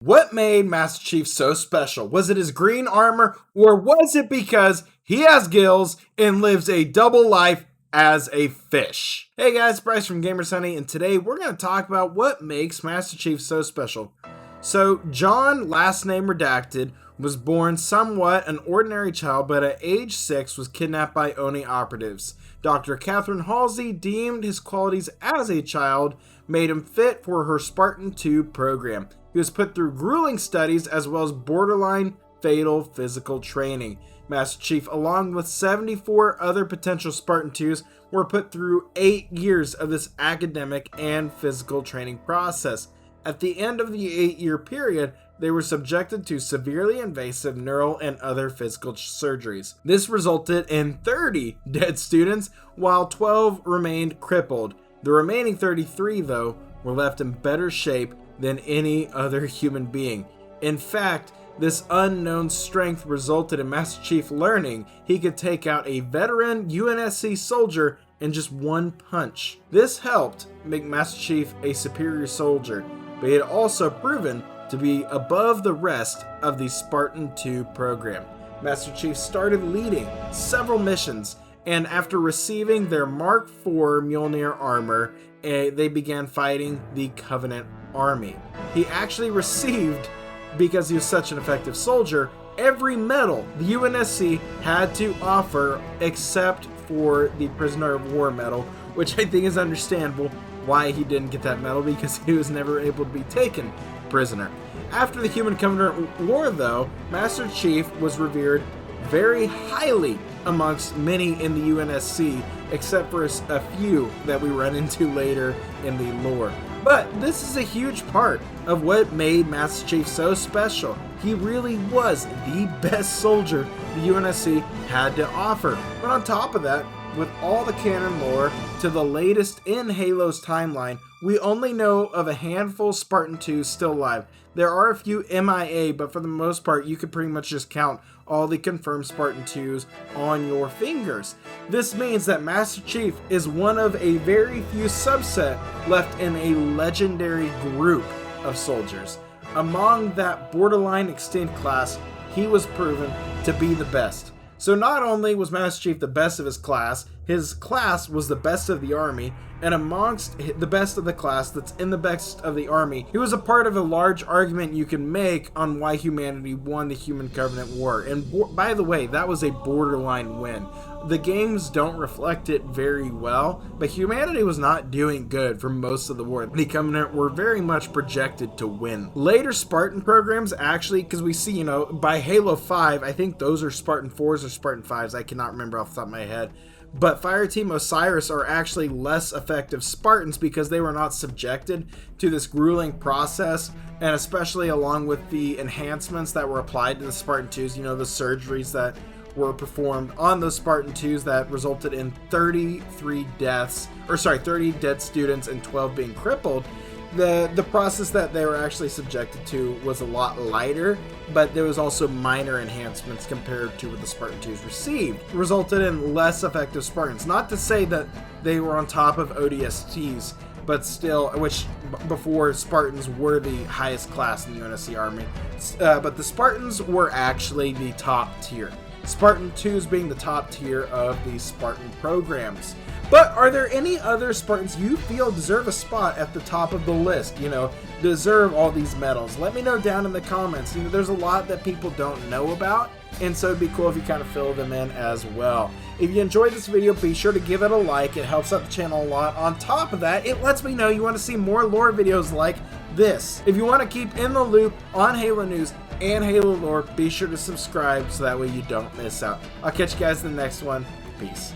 What made Master Chief so special? Was it his green armor, or was it because he has gills and lives a double life as a fish? Hey guys, Bryce from Gamers Honey, and today we're going to talk about what makes Master Chief so special. So, John, last name redacted, was born somewhat an ordinary child, but at age 6 was kidnapped by Oni operatives. Dr. Catherine Halsey deemed his qualities as a child made him fit for her Spartan 2 program. He was put through grueling studies as well as borderline fatal physical training. Master Chief, along with 74 other potential Spartan 2s, were put through 8 years of this academic and physical training process. At the end of the 8-year period, they were subjected to severely invasive neural and other physical surgeries. This resulted in 30 dead students, while 12 remained crippled. The remaining 33, though, were left in better shape than any other human being. In fact, this unknown strength resulted in Master Chief learning he could take out a veteran UNSC soldier in just one punch. This helped make Master Chief a superior soldier, but he had also proven to be above the rest of the Spartan 2 program. Master Chief started leading several missions, and after receiving their Mark IV Mjolnir armor, they began fighting the Covenant army. He actually received, because he was such an effective soldier, every medal the UNSC had to offer except for the Prisoner of War medal, which I think is understandable why he didn't get that medal, because he was never able to be taken prisoner. After the Human Covenant War, though, Master Chief was revered very highly amongst many in the UNSC, except for a few that we run into later in the lore. But this is a huge part of what made Master Chief so special. He really was the best soldier the UNSC had to offer. But on top of that, with all the canon lore to the latest in Halo's timeline, we only know of a handful of Spartan 2s still alive. There are a few MIA, but for the most part, you could pretty much just count all the confirmed Spartan 2s on your fingers. This means that Master Chief is one of a very few subset left in a legendary group of soldiers. Among that borderline extinct class, he was proven to be the best. So not only was Master Chief the best of his class was the best of the army, and amongst the best of the class that's in the best of the army, he was a part of a large argument you can make on why humanity won the Human Covenant War. And by the way, that was a borderline win. The games don't reflect it very well, but humanity was not doing good for most of the war. The Covenant were very much projected to win. Later Spartan programs actually, because we see, by Halo 5, I think those are Spartan 4s or Spartan 5s, I cannot remember off the top of my head. But Fireteam Osiris are actually less effective Spartans because they were not subjected to this grueling process, and especially along with the enhancements that were applied to the Spartan 2s, the surgeries that were performed on those Spartan 2s that resulted in 30 dead students and 12 being crippled. The process that they were actually subjected to was a lot lighter, but there was also minor enhancements compared to what the Spartan 2s received, resulted in less effective Spartans. Not to say that they were on top of ODSTs, but still, which before Spartans were the highest class in the UNSC army, but the Spartans were actually the top tier. Spartan 2s being the top tier of the Spartan programs. But are there any other Spartans you feel deserve a spot at the top of the list? Deserve all these medals? Let me know down in the comments. There's a lot that people don't know about, and so it'd be cool if you kind of fill them in as well. If you enjoyed this video, be sure to give it a like. It helps out the channel a lot. On top of that, it lets me know you want to see more lore videos like this. If you want to keep in the loop on Halo news and Halo lore, be sure to subscribe so that way you don't miss out. I'll catch you guys in the next one. Peace.